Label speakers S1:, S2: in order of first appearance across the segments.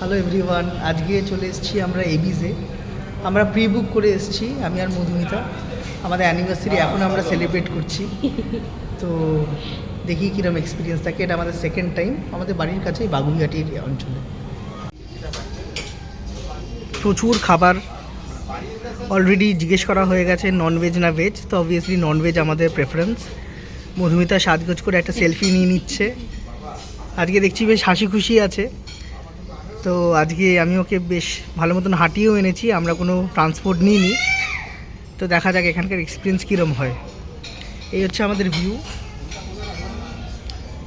S1: Hello everyone, আজকে চলে এসেছি আমরা এবিজে। আমরা প্রি বুক করে এসেছি, আমি আর মধুমিতা। আমাদের অ্যানিভার্সারি এখন আমরা সেলিব্রেট করছি। তো দেখি কীরকম এক্সপিরিয়েন্স থাকে। এটা আমাদের সেকেন্ড টাইম আমাদের বাড়ির কাছেই বাগুইহাটির অঞ্চলে। প্রচুর খাবার অলরেডি জিজ্ঞেস করা হয়ে গেছে, ননভেজ না ভেজ। তো অবভিয়াসলি ননভেজ আমাদের প্রেফারেন্স। মধুমিতা সাজগোজ করে একটা সেলফি নিয়ে নিচ্ছে। আজকে দেখছি বেশ হাসি খুশি আছে। তো আজকে আমি ওকে বেশ ভালো মতন হাঁটিয়েও এনেছি, আমরা কোনো ট্রান্সপোর্ট নিইনি। তো দেখা যাক এখানকার এক্সপিরিয়েন্স কীরকম হয়। এই হচ্ছে আমাদের ভিউ।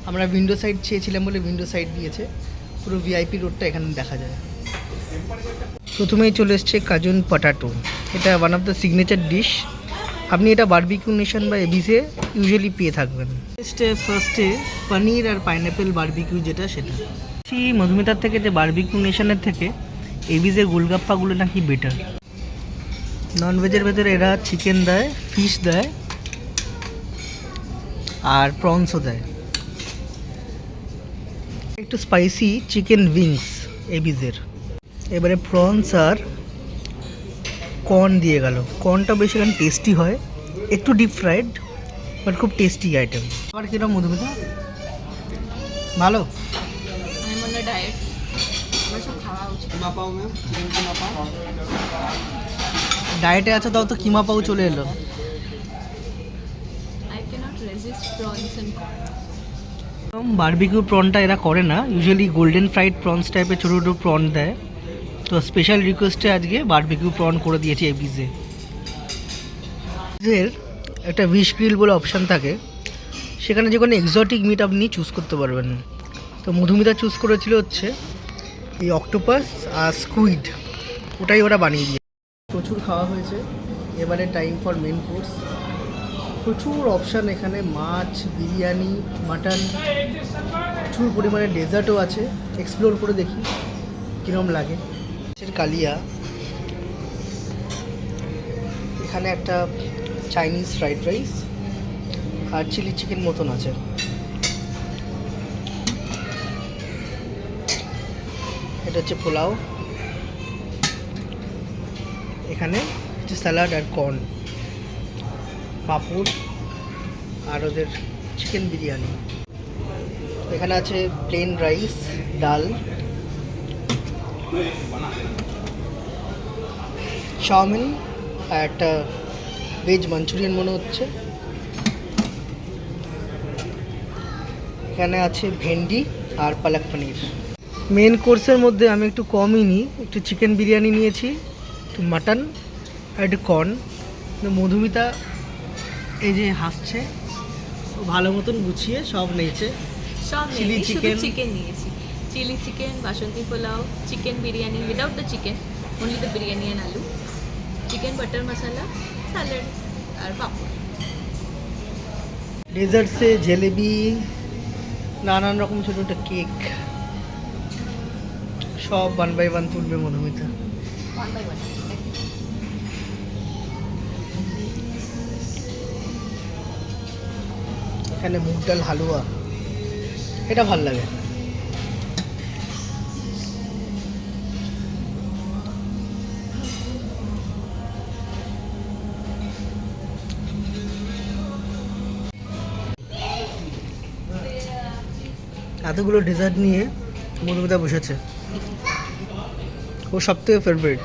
S1: আমরা উইন্ডো সাইড চেয়েছিলাম বলে উইন্ডো সাইড দিয়েছে। পুরো ভিআইপি রোডটা এখানে দেখা যায়। প্রথমেই চলে এসছে কাজুন পটাটো। এটা one of the signature dish. আপনি এটা বারবিকিউ নেশন বা এবিসে ইউজুয়ালি পেয়ে থাকবেন। ফার্স্টে পনির আর পাইনঅ্যাপেল বারবিকিউ যেটা, সেটা মধুমিতার থেকে যে বারবিকিউ নেশনের থেকে এবিসের গোলগাপ্পাগুলো নাকি বেটার। ননভেজের ভেতরে এরা চিকেন দেয়, ফিশ দেয় আর প্রনসও দেয়। একটু স্পাইসি চিকেন উইংস এবিসের। এবারে প্রনস আর কর্ন দিয়ে গেল। কর্নটা বেশ এখানে টেস্টি হয়, একটু ডিপ ফ্রাইড বাট খুব টেস্টি আইটেম। আবার কিরকম মধুমিতা? ভালো। ডায়েটে আছে, তাও তো কিমা পাও চলে এলো। বারবিকিউ প্রনটা এরা করে না, ইউজুয়ালি গোল্ডেন ফ্রাইড প্রনস টাইপের ছোটো ছোটো প্রন দেয়। তো স্পেশাল রিকোয়েস্টে আজকে বারবিকিউ প্রন করে দিয়েছে এবিসে। এর একটা উইশ গ্রিল বলে অপশান থাকে, সেখানে যে কোনো এক্সোটিক মিট আপনি চুজ করতে পারবেন। তো মধুমিতা চুজ করেছিল হচ্ছে এই অক্টোপাস আর স্কুইড, ওটাই ওরা বানিয়ে দিয়ে। প্রচুর খাওয়া হয়েছে, এবারে টাইম ফর মেন কোর্স। প্রচুর অপশান এখানে, মাছ, বিরিয়ানি, মাটন, প্রচুর পরিমাণে ডেজার্টও আছে। এক্সপ্লোর করে দেখি কীরকম লাগে। কালিয়া, এখানে একটা চাইনিজ ফ্রাইড রাইস আর চিলি চিকেন মতন আছে। এটা হচ্ছে পোলাও, এখানে হচ্ছে স্যালাড আর কর্ন, পাঁপড় আর ওদের চিকেন বিরিয়ানি। এখানে আছে প্লেন রাইস, ডাল, চাউমিন আর একটা ভেজ মাঞ্চুরিয়ান মনে হচ্ছে। এখানে আছে ভেন্ডি আর পালক পনির। মেন কোর্সের মধ্যে আমি একটু কমই নিই, একটু চিকেন বিরিয়ানি নিয়েছি, একটু মাটন আর একটু কর্ন। মধুমিতা এই যে হাসছে, ও ভালো মতন গুছিয়ে সব নিয়েছে।
S2: সব চিলি চিকেন নিয়েছি, chilli chicken, basanti pulao, chicken biryani without the chicken, only the biryani and aloo, chicken butter masala, salad আর পাপড়।
S1: ডেজার্টসে জিলেবি, নানান রকম ছোটো ছোটো কেক, সব 1 by 1 তুলবে মধুমিতা। এখানে মুগ ডাল হালুয়া, এটা ভাল লাগে। এতগুলো ডেজার্ট নিয়ে মধুমিতা বসেছে, ও সবথেকে ফেভারিট।